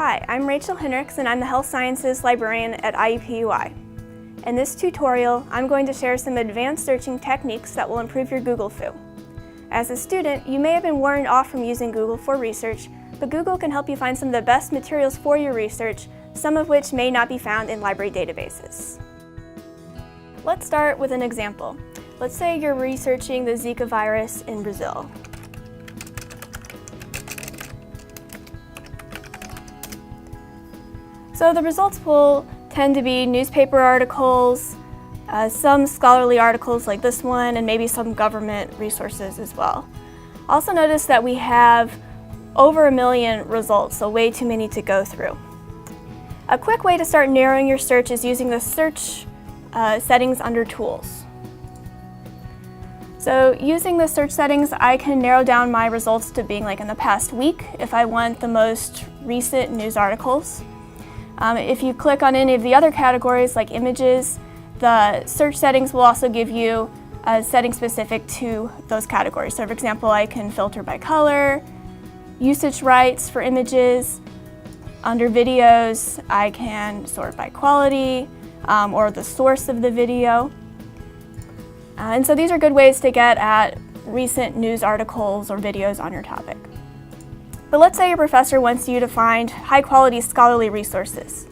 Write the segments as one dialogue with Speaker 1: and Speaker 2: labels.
Speaker 1: Hi, I'm Rachel Hendricks and I'm the Health Sciences Librarian at IUPUI. In this tutorial, I'm going to share some advanced searching techniques that will improve your Google Fu. As a student, you may have been warned off from using Google for research, but Google can help you find some of the best materials for your research, some of which may not be found in library databases. Let's start with an example. Let's say you're researching the Zika virus in Brazil. So the results will tend to be newspaper articles, some scholarly articles like this one, and maybe some government resources as well. Also notice that we have over 1 million results, so way too many to go through. A quick way to start narrowing your search is using the search settings under Tools. So using the search settings, I can narrow down my results to being like in the past week if I want the most recent news articles. If you click on any of the other categories like images, the search settings will also give you a setting specific to those categories. So for example, I can filter by color, usage rights for images. Under videos, I can sort by quality or the source of the video. And so these are good ways to get at recent news articles or videos on your topic. But let's say your professor wants you to find high-quality scholarly resources.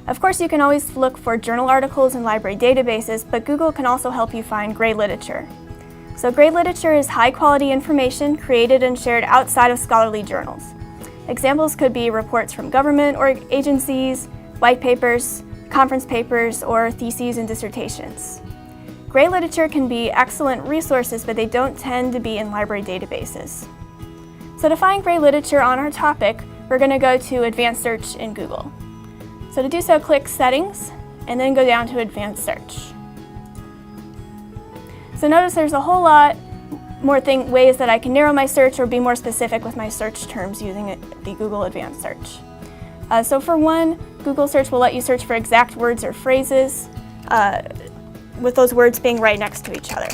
Speaker 1: Of course, you can always look for journal articles in library databases, but Google can also help you find grey literature. So grey literature is high-quality information created and shared outside of scholarly journals. Examples could be reports from government or agencies, white papers, conference papers, or theses and dissertations. Grey literature can be excellent resources, but they don't tend to be in library databases. So to find grey literature on our topic, we're going to go to Advanced Search in Google. So to do so, click Settings, and then go down to Advanced Search. So notice there's a whole lot more ways that I can narrow my search or be more specific with my search terms using the Google Advanced Search. So for one, Google Search will let you search for exact words or phrases, with those words being right next to each other.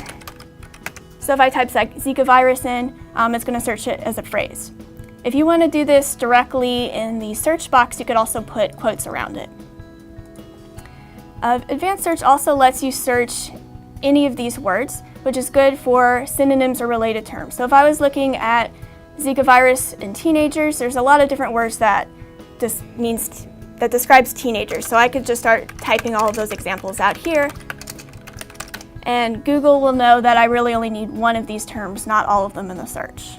Speaker 1: So if I type Zika virus in, it's going to search it as a phrase. If you want to do this directly in the search box, you could also put quotes around it. Advanced Search also lets you search any of these words, which is good for synonyms or related terms. So if I was looking at Zika virus in teenagers, there's a lot of different words that describes teenagers. So I could just start typing all of those examples out here, and Google will know that I really only need one of these terms, not all of them in the search.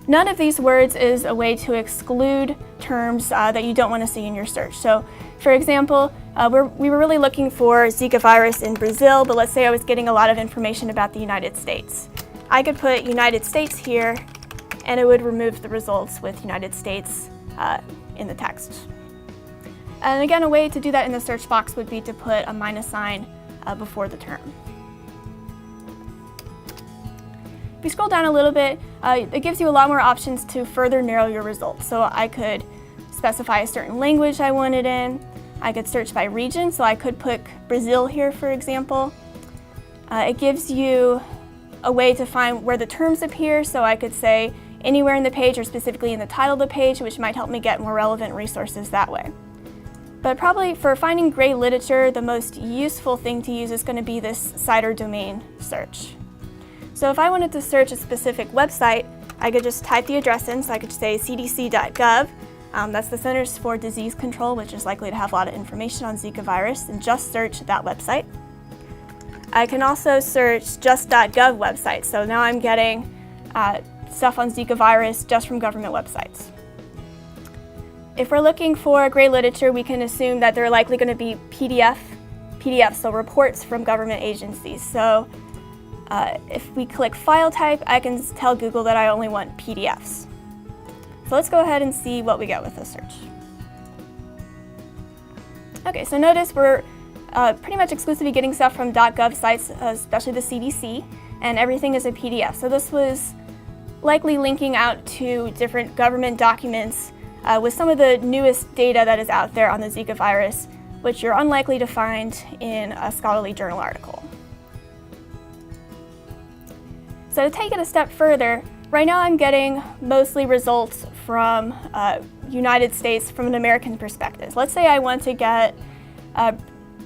Speaker 1: None of these words is a way to exclude terms that you don't want to see in your search. So for example, we were really looking for Zika virus in Brazil, but let's say I was getting a lot of information about the United States. I could put United States here, and it would remove the results with United States in the text. And again, a way to do that in the search box would be to put a minus sign before the term. If you scroll down a little bit, it gives you a lot more options to further narrow your results. So I could specify a certain language I wanted in. I could search by region, so I could put Brazil here, for example. It gives you a way to find where the terms appear, so I could say anywhere in the page or specifically in the title of the page, which might help me get more relevant resources that way. But probably for finding grey literature, the most useful thing to use is going to be this site or domain search. So if I wanted to search a specific website, I could just type the address in, so I could say cdc.gov. That's the Centers for Disease Control, which is likely to have a lot of information on Zika virus, and just search that website. I can also search just.gov websites, so now I'm getting stuff on Zika virus just from government websites. If we're looking for grey literature, we can assume that they're likely going to be PDFs, so reports from government agencies. So if we click File Type, I can tell Google that I only want PDFs. So let's go ahead and see what we get with this search. Okay, so notice we're pretty much exclusively getting stuff from .gov sites, especially the CDC, and everything is a PDF. So this was likely linking out to different government documents with some of the newest data that is out there on the Zika virus, which you're unlikely to find in a scholarly journal article. So to take it a step further, right now I'm getting mostly results from United States from an American perspective. Let's say I want to get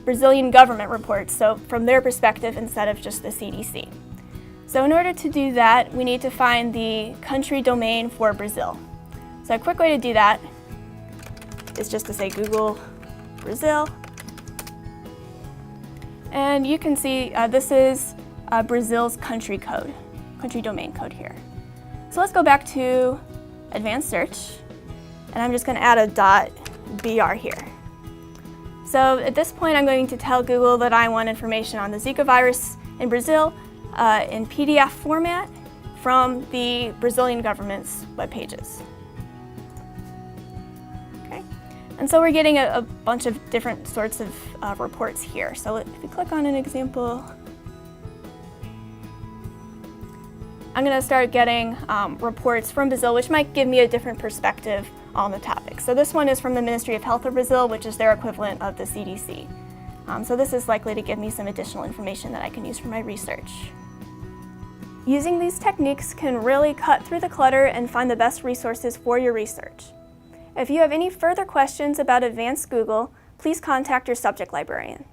Speaker 1: Brazilian government reports, so from their perspective instead of just the CDC. So in order to do that, we need to find the country domain for Brazil. So a quick way to do that is just to say Google Brazil. And you can see this is Brazil's country code, country domain code here. So let's go back to advanced search, and I'm just going to add a .br here. So at this point, I'm going to tell Google that I want information on the Zika virus in Brazil in PDF format from the Brazilian government's web pages. Okay. And so we're getting a bunch of different sorts of reports here. So if we click on an example, I'm going to start getting reports from Brazil, which might give me a different perspective on the topic. So this one is from the Ministry of Health of Brazil, which is their equivalent of the CDC. So this is likely to give me some additional information that I can use for my research. Using these techniques can really cut through the clutter and find the best resources for your research. If you have any further questions about Advanced Google, please contact your subject librarian.